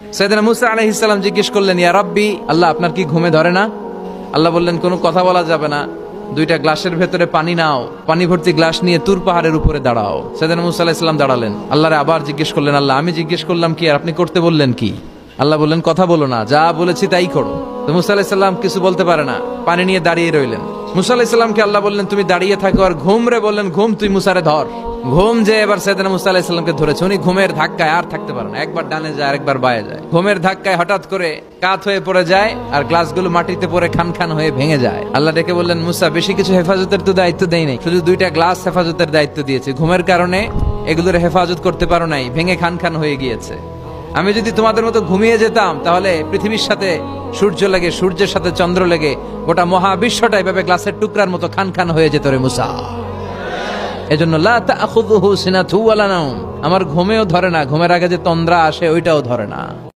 সাইয়েদনা মুসা আলাইহিস সালাম জিজ্ঞেস করলেন, ইয়া রাব্বি, আল্লাহ আপনার কি ঘুমে ধরে না? আল্লাহ বললেন, কোনো কথা বলা যাবে না, দুইটা গ্লাসের ভেতরে পানি নাও, পানি ভর্তি গ্লাস নিয়ে তুর পাহাড়ের উপরে দাঁড়াও। সাইয়েদনা মুসা আলাইহিস সালাম দাঁড়ালেন। আল্লাহরে আবার জিজ্ঞেস করলেন, আল্লাহ আমি জিজ্ঞেস করলাম কি আর আপনি করতে বললেন কি? আল্লাহ বললেন, কথা বলো না, যা বলেছি তাই করো। তো মুসা আলাইহিস সালাম কিছু বলতে পারে না, পানি নিয়ে দাঁড়িয়ে রইলেন। মুসা আলাইহিস সালামকে আল্লাহ বললেন, তুমি দাঁড়িয়ে থাকো আর ঘুম রে, বললেন ঘুম তুই মুসারে ধর। ঘুম যে এবার সাইয়েদনা মুসা আলাইহিস সালামকে ধরেছে। উনি ঘুমের ধাক্কায় আর থাকতে পারেন, একবার ডানে যায় আরেকবার বায়ে যায়। ঘুমের ধাক্কায় হঠাৎ করে কাত হয়ে পড়ে যায় আর গ্লাসগুলো মাটিতে পড়ে খান খান হয়ে ভেঙে যায়। আল্লাহ ডেকে বললেন, মুসা বেশি কিছু হেফাজতের তো দায়িত্ব দেই নাই, শুধু দুইটা গ্লাস হেফাজতের দায়িত্ব দিয়েছি। ঘুমের কারণে এগুলোর হেফাজত করতে পারো নাই, ভেঙে খান খান হয়ে গিয়েছে। আমি যদি তোমাদের মতো ঘুমিয়ে যেতাম তাহলে পৃথিবীর সাথে সূর্য লেগে, সূর্যের সাথে চন্দ্র লেগে গোটা মহাবিশ্বটা এভাবে গ্লাসের টুকরার মতো খান খান হয়ে যেত রে মুসা। এজন্য লা তাখুযুহু সিনাতু ওয়ালা নাওম, আমার ঘুমেও ধরে না, ঘুমের আগে যে তন্দ্রা আসে ওইটাও ধরে না।